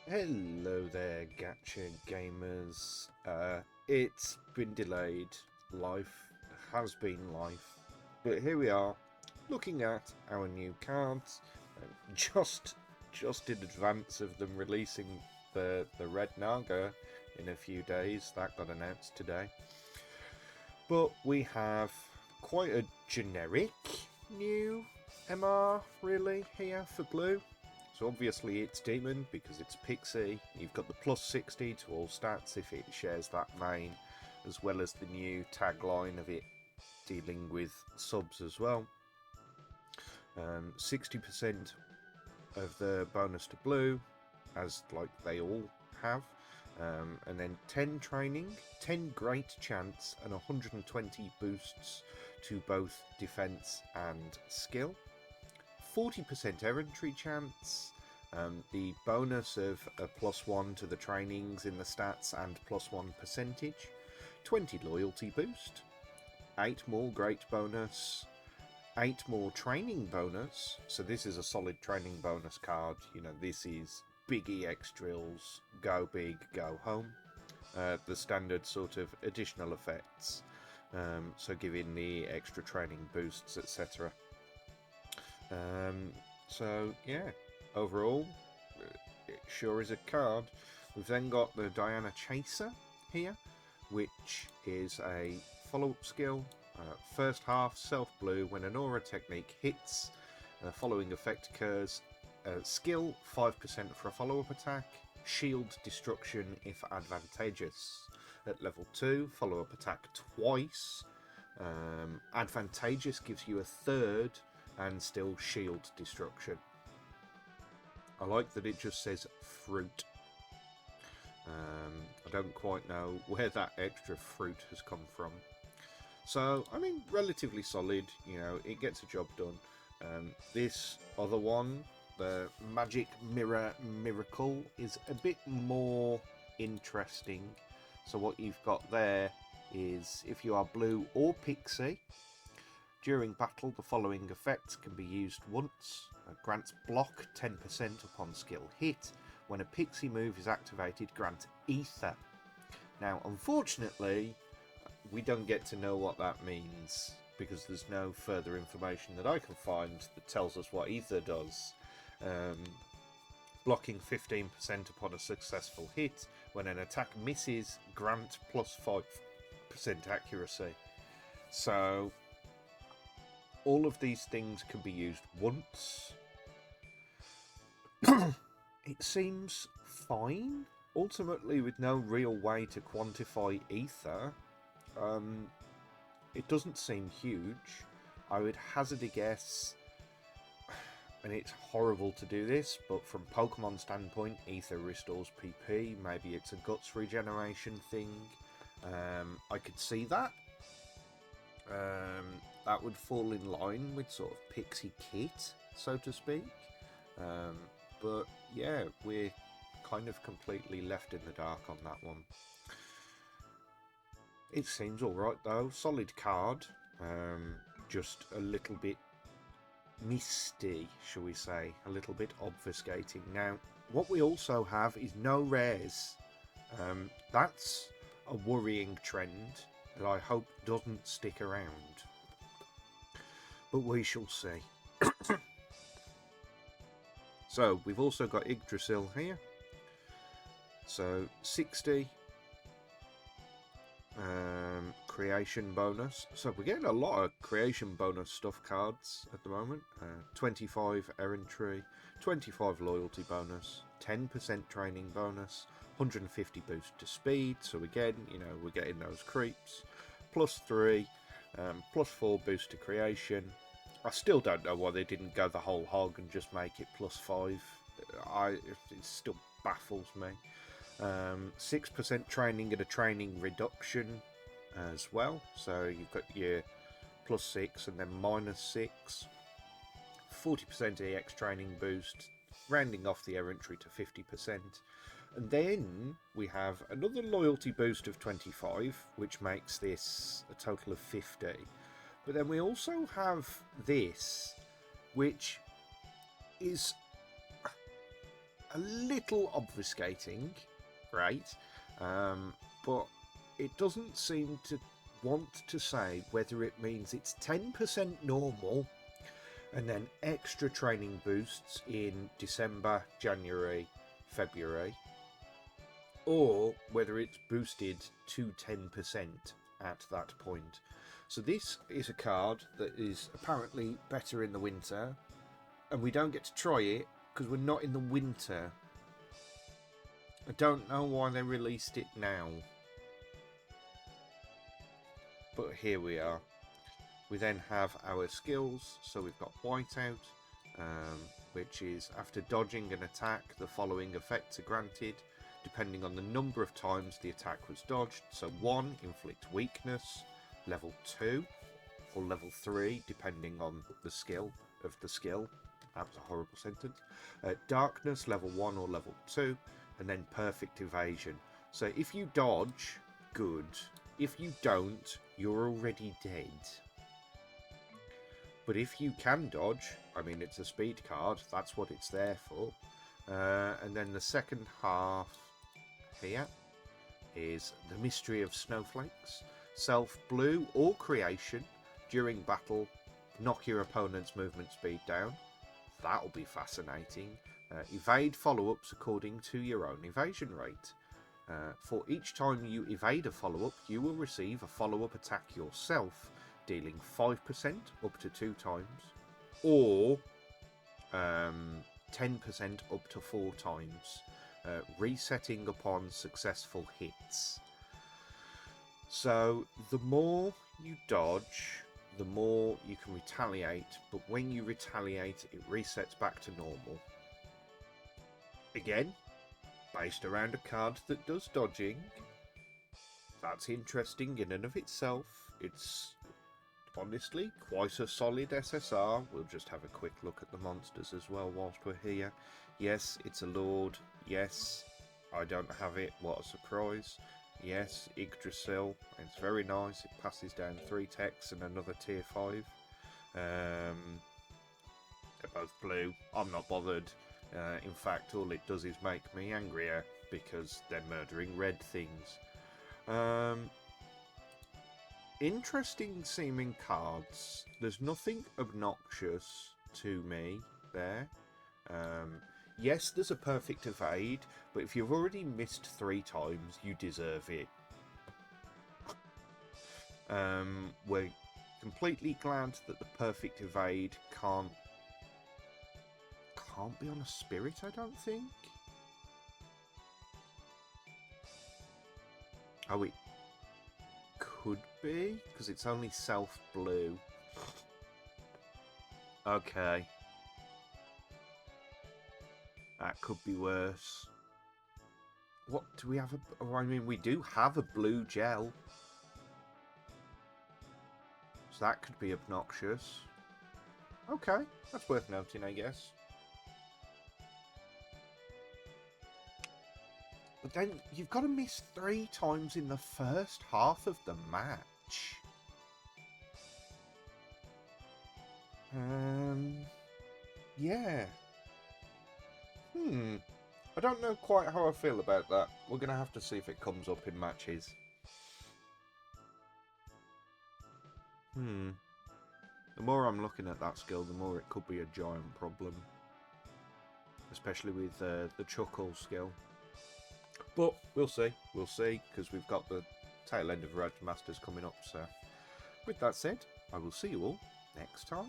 Hello there, Gacha gamers. It's been delayed. Life has been life. But here we are, looking at our new cards, just just in advance of them releasing the Red Naga in a few days. That got announced today. But we have quite a generic new MR really here for blue. So obviously it's Demon because it's Pixie. You've got the plus 60 to all stats if it shares that main, as well as the new tagline of it dealing with subs as well. 60% of the bonus to blue, as like they all have. And then 10 training, 10 great chance, and 120 boosts to both defense and skill. 40% errantry chance, the bonus of a +1 to the trainings in the stats and +1 percentage, 20 loyalty boost, 8 more great bonus, 8 more training bonus. So this is a solid training bonus card. You know, this is big EX drills, go big, go home. The standard sort of additional effects, so giving the extra training boosts, etc. So yeah, overall, it sure is a card. We've then got the Diana Chaser here, which is a follow-up skill. First half, self blue. When an aura technique hits, the following effect occurs. Skill 5% for a follow-up attack. Shield destruction if advantageous. At level 2, follow-up attack twice. Advantageous gives you a third, and still shield destruction. I like that it just says fruit. I don't quite know where that extra fruit has come from. So, I mean, relatively solid, you know, it gets a job done. This other one, the Magic Mirror Miracle, is a bit more interesting. So what you've got there is, if you are blue or pixie, during battle, the following effects can be used once. Grants block 10% upon skill hit. When a pixie move is activated, grant ether. Now, unfortunately, we don't get to know what that means because there's no further information that I can find that tells us what ether does. Blocking 15% upon a successful hit. When an attack misses, grant plus 5% accuracy. So all of these things can be used once. It seems fine. Ultimately, with no real way to quantify ether, it doesn't seem huge. I would hazard a guess, and it's horrible to do this, but from Pokemon standpoint, ether restores PP. Maybe it's a guts regeneration thing. I could see that. That would fall in line with sort of Pixie Kit, so to speak. But yeah, we're kind of completely left in the dark on that one. It seems alright though, solid card. Just a little bit misty, shall we say, a little bit obfuscating. Now, what we also have is no rares. That's a worrying trend that I hope doesn't stick around. But we shall see. So, we've also got Yggdrasil here. So, 60 creation bonus. So, we're getting a lot of creation bonus stuff cards at the moment. 25 errantry, 25 loyalty bonus, 10% training bonus, 150 boost to speed. So, again, you know, we're getting those creeps. +3, +4 boost to creation. I still don't know why they didn't go the whole hog and just make it +5. It still baffles me. 6% training and a training reduction as well. So you've got your +6 and then -6. 40% EX training boost, rounding off the errantry to 50%. And then we have another loyalty boost of 25, which makes this a total of 50. But then we also have this, which is a little obfuscating, right? But it doesn't seem to want to say whether it means it's 10% normal and then extra training boosts in December, January, February, or whether it's boosted to 10% at that point. So this is a card that is apparently better in the winter, and we don't get to try it because we're not in the winter. I don't know why they released it now, but here we are. We then have our skills, so we've got Whiteout, which is after dodging an attack, the following effects are granted, depending on the number of times the attack was dodged. So 1, inflict weakness, level 2, or level 3, depending on the skill of the skill. That was a horrible sentence. Darkness, level 1 or level 2, and then perfect evasion. So if you dodge, good. If you don't, you're already dead. But if you can dodge, I mean, it's a speed card, that's what it's there for. And then the second half here is the Mystery of Snowflakes. Self blue or creation during battle, knock your opponent's movement speed down. That'll be fascinating. Evade follow-ups according to your own evasion rate. For each time you evade a follow-up, you will receive a follow-up attack yourself, dealing 5% up to 2 times, or 10% up to 4 times, resetting upon successful hits. So the more you dodge, the more you can retaliate, but when you retaliate, it resets back to normal. Again, based around a card that does dodging. That's interesting in and of itself. It's honestly quite a solid SSR. We'll just have a quick look at the monsters as well whilst we're here. Yes, it's a Lord. Yes, I don't have it. What a surprise. Yes, Yggdrasil. It's very nice. It passes down 3 techs and another tier 5. They're both blue. I'm not bothered. In fact, all it does is make me angrier because they're murdering red things. Interesting seeming cards. There's nothing obnoxious to me there. Yes, there's a perfect evade, but if you've already missed 3 times, you deserve it. We're completely glad that the perfect evade can't be on a spirit, I don't think. Oh, it could be, because it's only self-blue. Okay. That could be worse. What, do we have a... Oh, I mean, we do have a blue gel. So that could be obnoxious. Okay, that's worth noting, I guess. But then you've got to miss 3 times in the first half of the match. Yeah. I don't know quite how I feel about that. We're going to have to see if it comes up in matches. The more I'm looking at that skill, the more it could be a giant problem. Especially with the Chuckle skill. But we'll see, because we've got the tail end of Road to Masters coming up. So, with that said, I will see you all next time.